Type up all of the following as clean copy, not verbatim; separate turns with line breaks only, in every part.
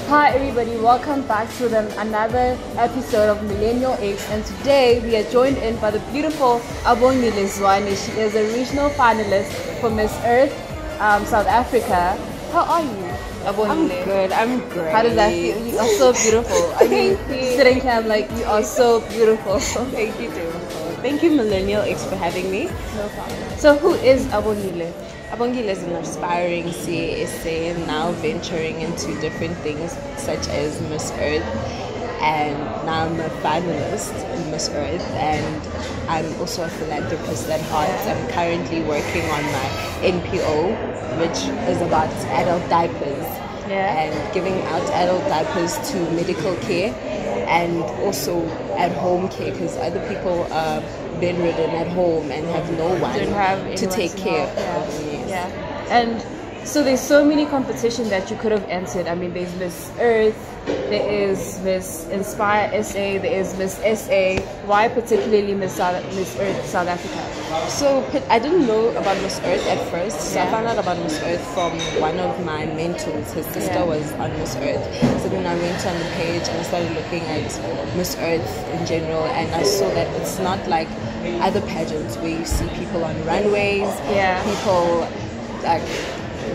Hi everybody, welcome back to another episode of Millennial X, and today we are joined in by the beautiful Abongile Zwane. She is a regional finalist for Miss Earth South Africa. How are you, Abongile?
I'm good, I'm great.
How does that feel? You are so beautiful. I mean, sitting here, I'm like, you are so beautiful.
Thank you, too. Thank you, Millennial X, for having me.
No problem. So who is Abongile?
Abongile is an aspiring CASA, now venturing into different things such as Miss Earth, and now I'm a finalist in Miss Earth, and I'm also a philanthropist at heart. I'm currently working on my NPO, which is about adult diapers, and giving out adult diapers to medical care and also at home care, because other people are bedridden at home and have no one to take care of them.
And so there's so many competition that you could have entered. I mean, there's Miss Earth, there is Miss Inspire SA, there is Miss SA. Why particularly Miss Earth South Africa?
So I didn't know about Miss Earth at first. So I found out about Miss Earth from one of my mentors. His sister was on Miss Earth. So then I went on the page and I started looking at Miss Earth in general, and I saw that it's not like other pageants where you see people on runways, people like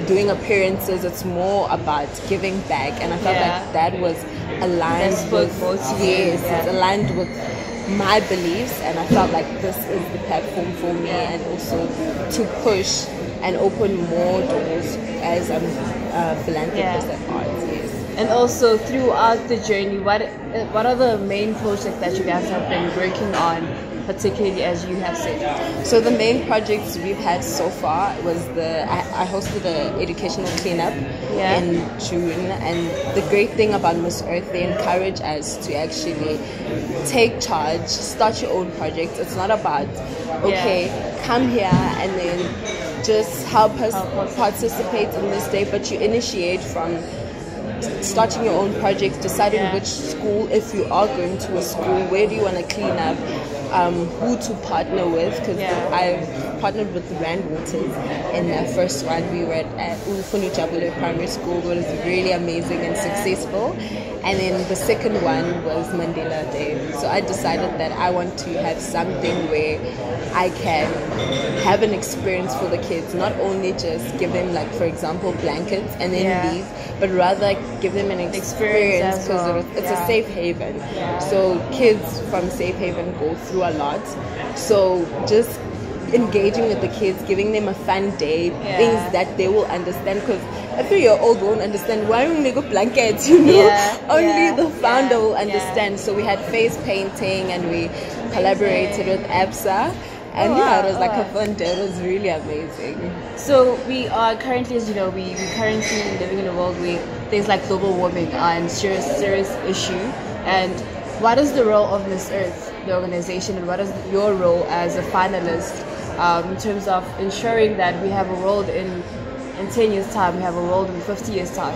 doing appearances. It's more about giving back, and I felt like that was aligned it's aligned with my beliefs, and I felt like this is the platform for me, and also to push and open more doors as a philanthropist at heart.
And also throughout the journey, what are the main projects that you guys have been working on, particularly as you have said?
So the main projects we've had so far was I hosted an educational cleanup in June, and the great thing about Miss Earth, they encourage us to actually take charge, start your own projects. It's not about come here and then just help us participate in this day, but you initiate from starting your own projects, deciding which school, if you are going to a school, where do you want to clean up, who to partner with, because I've partnered with the Rand Waters in the first one. We were at Ufuni Jabule Primary School. It was really amazing and successful, and then the second one was Mandela Day. So I decided that I want to have something where I can have an experience for the kids, not only just give them, like, for example, blankets and then leave, but rather give them an experience, because it's a safe haven. So kids from safe haven go through a lot. So just engaging with the kids, giving them a fun day, things that they will understand, because a 3-year-old won't understand why we make blankets, only the founder will understand. So we had face painting, and we collaborated with ABSA. And it was like a fun day. It was really amazing.
So we are currently, as you know, we currently living in a world where there's like global warming and serious issue. And what is the role of Miss Earth, the organization, and what is your role as a finalist in terms of ensuring that we have a world in 10 years' time, we have a world in 50 years' time?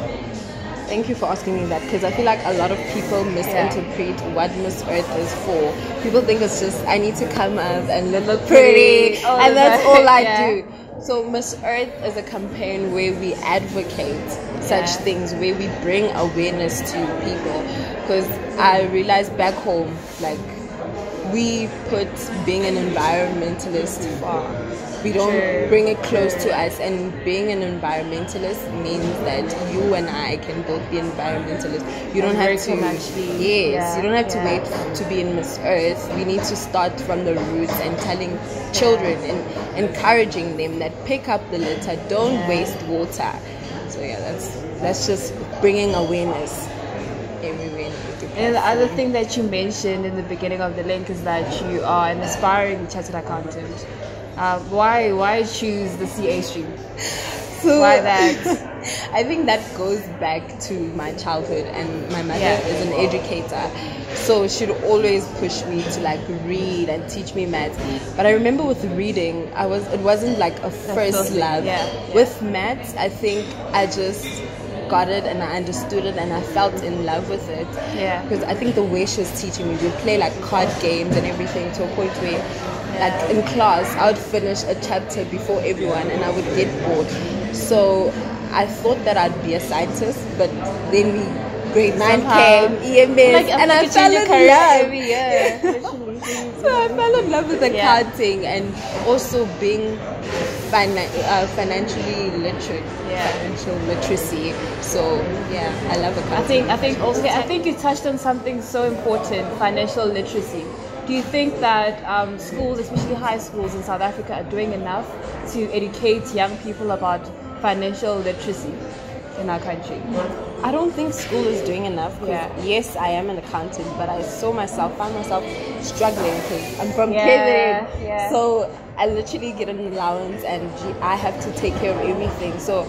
Thank you for asking me that, because I feel like a lot of people misinterpret what Miss Earth is for. People think it's just, I need to come up and look pretty, and that's all I do. So Miss Earth is a campaign where we advocate such things, where we bring awareness to people, because I realized back home, like, we put being an environmentalist far. We don't bring it close to us, and being an environmentalist means that you and I can both be environmentalists. You don't have to you don't have to wait to be in Miss Earth. We need to start from the roots and telling children and encouraging them that pick up the litter, don't waste water. So that's just bringing awareness everywhere.
And the other thing that you mentioned in the beginning of the link is that you are an aspiring chartered accountant. Why choose the CA stream?
So,
why that?
I think that goes back to my childhood, and my mother is an educator, so she'd always push me to like read and teach me maths. But I remember with reading, it wasn't like a first love. With maths, I think I just got it and I understood it and I felt in love with it. Because I think the way she was teaching me, we'd play like card games and everything, to a point where like in class I would finish a chapter before everyone and I would get bored. So I thought that I'd be a scientist, but then we grade 9
Somehow.
came, EMS,
Like,
and I
you
fell
change your
in
career
love.
every year. Literally.
So I fell in love with accounting and also being financially literate, financial literacy. So yeah, I love accounting.
I think you touched on something so important: financial literacy. Do you think that schools, especially high schools in South Africa, are doing enough to educate young people about financial literacy in our country?
I don't think school is doing enough because yes, I am an accountant, but I found myself struggling because I'm from KZN. So I literally get an allowance and I have to take care of everything. So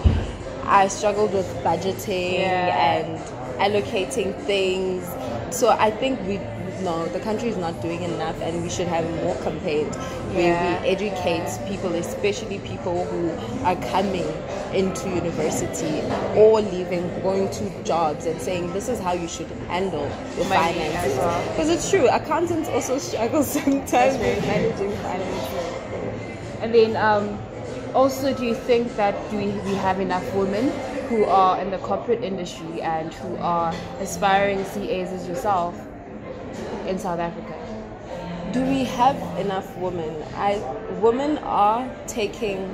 I struggled with budgeting and allocating things. So I think the country is not doing enough, and we should have more campaigns where we educate people, especially people who are coming into university or leaving, going to jobs, and saying this is how you should handle your finances. Because it's true, accountants also struggle sometimes with managing finances.
And then also, do you think that we have enough women who are in the corporate industry and who are aspiring CAs as yourself in South Africa?
Do we have enough women? Women are taking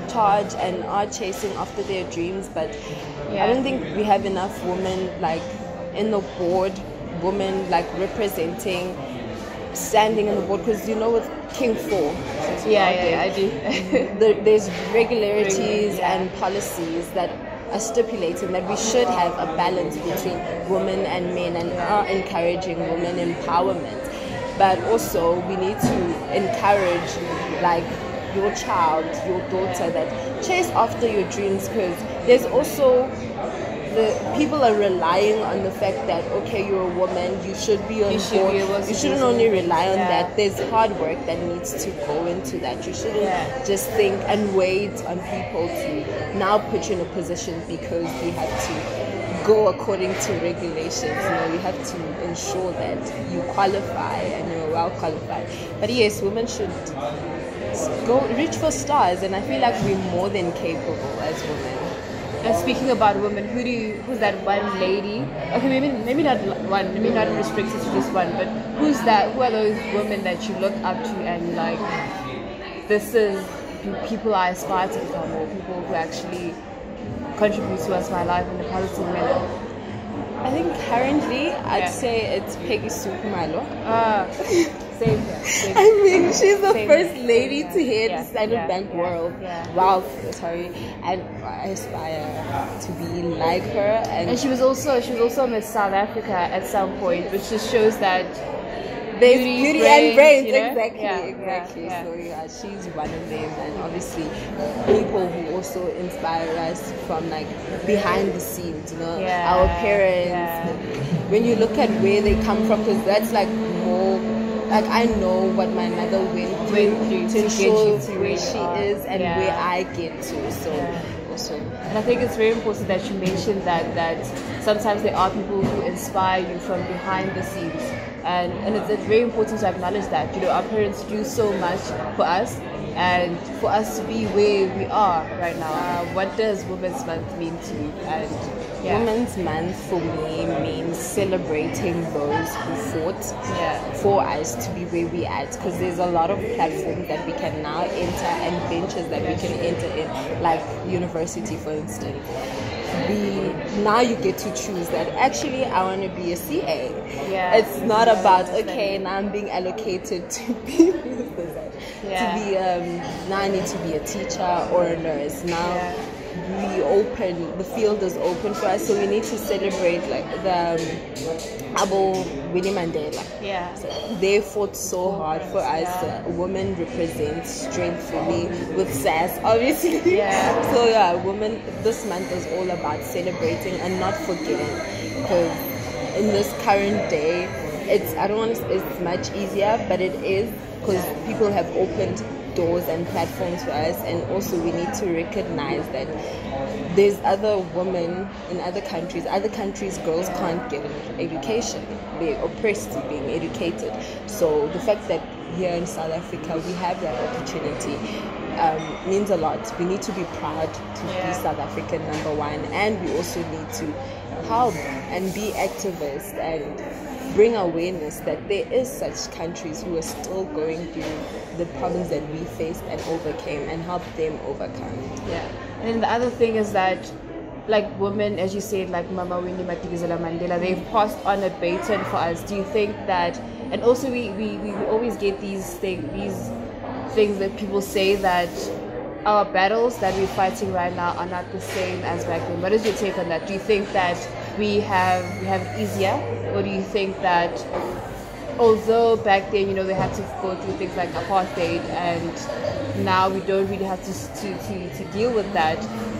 charge and are chasing after their dreams, but I don't think we have enough women like in the board, women like representing, standing in the board, because with King 4.
I do.
There's regularities and policies that are stipulating that we should have a balance between women and men and are encouraging women empowerment. But also we need to encourage like your child, your daughter, that chase after your dreams, because there's also people are relying on the fact that you're a woman, you should be on board. You shouldn't only rely on that. There's hard work that needs to go into that. You shouldn't just think and wait on people to now put you in a position because we have to go according to regulations. You have to ensure that you qualify and you're well qualified. But yes, women should go reach for stars, and I feel like we're more than capable as women.
And speaking about women, who's that one lady? Okay, maybe not one, maybe not restricted to just one, but who are those women that you look up to and like, this is people I aspire to become, or people who actually contribute towards my life in a positive manner?
I think currently I'd say it's Peggy Sukumalo.
Same here.
I mean, she's the first lady to head the Standard Bank world. And I aspire to be like her. And
she was also Miss South Africa at some point, which just shows that
there's beauty and brains. Exactly.
Yeah.
So she's one of them, and obviously people who also inspire us from like behind the scenes. Our parents. When you look at where they come from, because that's like more. Like I know what my mother went through to ensure where she is and where I get to. So also,
and I think it's very important that you mentioned that sometimes there are people who inspire you from behind the scenes, and it's very important to acknowledge that our parents do so much for us, and for us to be where we are right now. What does Women's Month mean to you? And
Women's Month for me means celebrating those who fought for us to be where we at, because there's a lot of platforms that we can now enter and benches that we can enter in, like university for instance. Now you get to choose that actually I want to be a CA. It's not about now I'm being allocated to be now I need to be a teacher or a nurse. Now the field is open for us, so we need to celebrate like the Winnie Mandela. So they fought so hard for us. Women represent strength for me with SAS, obviously. So women, this month is all about celebrating and not forgetting, because in this current day, I don't want to say it's much easier, but it is, because people have opened doors and platforms for us, and also we need to recognize that there's other women in other countries. Other countries, girls can't get an education. They're oppressed to being educated. So the fact that here in South Africa we have that opportunity means a lot. We need to be proud to be South African #1, and we also need to help and be activists and bring awareness that there is such countries who are still going through the problems that we faced and overcame, and help them overcome.
Yeah. And then the other thing is that, like, women, as you said, like Mama Winnie Madikizela Mandela, they've passed on a baton for us. Do you think that, and also we always get these things that people say that our battles that we're fighting right now are not the same as back then. What is your take on that? Do you think that we have it easier, or do you think that although back then, they had to go through things like apartheid, and now we don't really have to deal with that,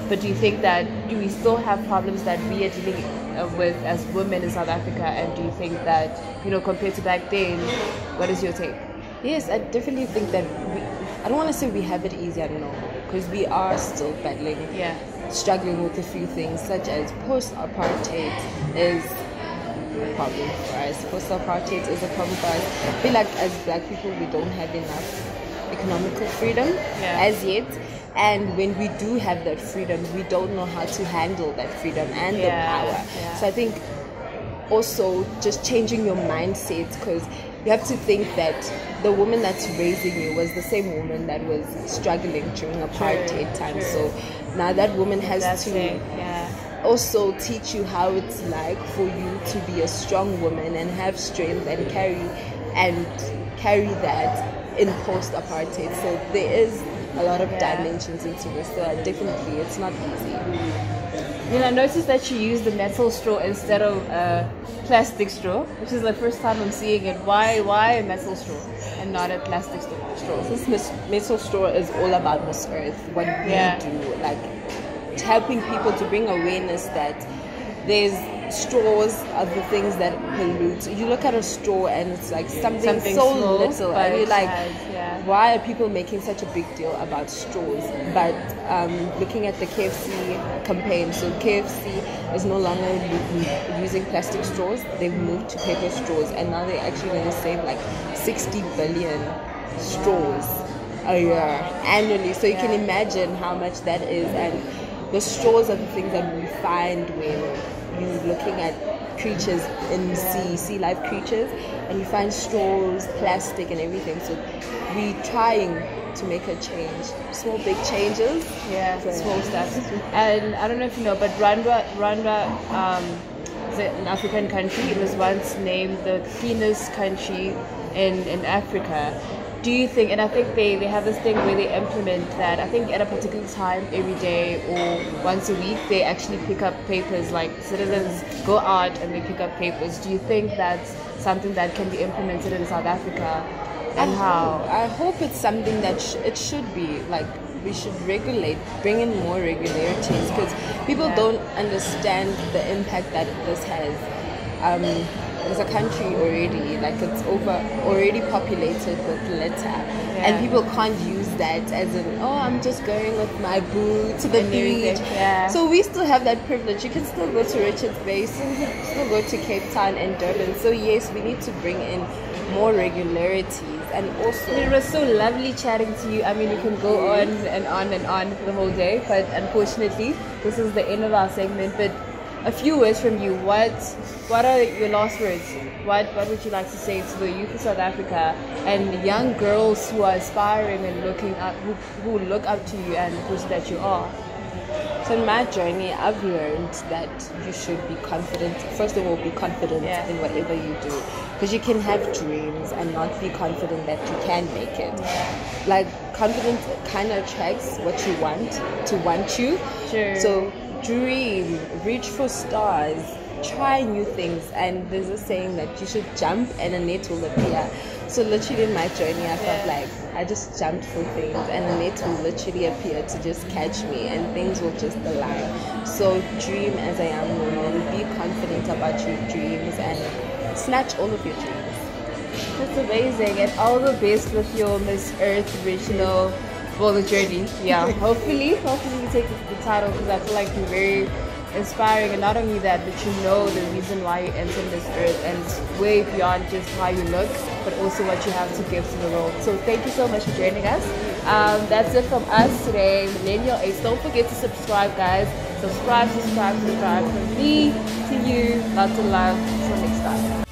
but do you think that do we still have problems that we are dealing with as women in South Africa, and do you think that, compared to back then, what is your take?
Yes, I definitely think that I don't want to say we have it easy, I don't know, because we are still battling, struggling with a few things, such as post-apartheid is a problem for us. Post-apartheid is a problem for us. I feel like as black people, we don't have enough economical freedom as yet. And when we do have that freedom, we don't know how to handle that freedom and the power. So I think also just changing your mindset, because you have to think that the woman that's raising you was the same woman that was struggling during apartheid time. So now that woman has to also teach you how it's like for you to be a strong woman and have strength and carry that in post-apartheid. So there is a lot of dimensions into this. So definitely, it's not easy.
I noticed that you use the metal straw instead of plastic straw, which is the first time I'm seeing it. Why a metal straw and not a plastic straw?
This metal straw is all about Miss Earth, what we do, like helping people to bring awareness that there's straws are the things that pollute. You look at a straw and it's like something so
small,
little, and you're like, why are people making such a big deal about straws? But looking at the KFC campaign, so KFC is no longer using plastic straws. They've moved to paper straws, and now they're actually going to save like 60 billion straws a year annually. So you can imagine how much that is. And the straws are the things that we find when you're looking at creatures in sea life creatures, and you find straws, plastic and everything. So we're trying to make a change, small big changes,
small steps. And I don't know if you know, but Rwanda is an African country. It was once named the cleanest country in Africa. Do you think, and I think they have this thing where they implement that, I think at a particular time every day or once a week, they actually pick up papers, like citizens go out and they pick up papers. Do you think that's something that can be implemented in South Africa, and how?
I hope it's something that it should be, like, we should bring in more regularities, because people don't understand the impact that this has. There's a country already, like it's already populated with litter, and people can't use that as an, I'm just going with my boo to the beach. So we still have that privilege. You can still go to Richards Bay, still go to Cape Town and Durban. So yes, we need to bring in more regularities. And also,
it was so lovely chatting to you. I mean, we can go on and on and on for the whole day, but unfortunately this is the end of our segment. But a few words from you. What are your last words? What would you like to say to the youth of South Africa and young girls who are aspiring and looking up, who look up to you and push that you are?
So in my journey, I've learned that you should be confident. First of all, be confident in whatever you do, because you can have dreams and not be confident that you can make it. Like, confidence kind of attracts what you want to want you. So dream, reach for stars, try new things. And there's a saying that you should jump and a net will appear. So literally in my journey, I felt like I just jumped for things and a net will literally appear to just catch me, and things will just align. So dream as a young woman, be confident about your dreams and snatch all of your dreams.
That's amazing, and all the best with your Miss Earth regional, the journey. Hopefully you take the title, because I feel like you're very inspiring, and not only that, but you know the reason why you entered this earth, and it's way beyond just how you look, but also what you have to give to the world. So thank you so much for joining us. That's it from us today, Millennial Ace. Don't forget to subscribe, guys. Subscribe. From me to you. Lots of love. Till next time.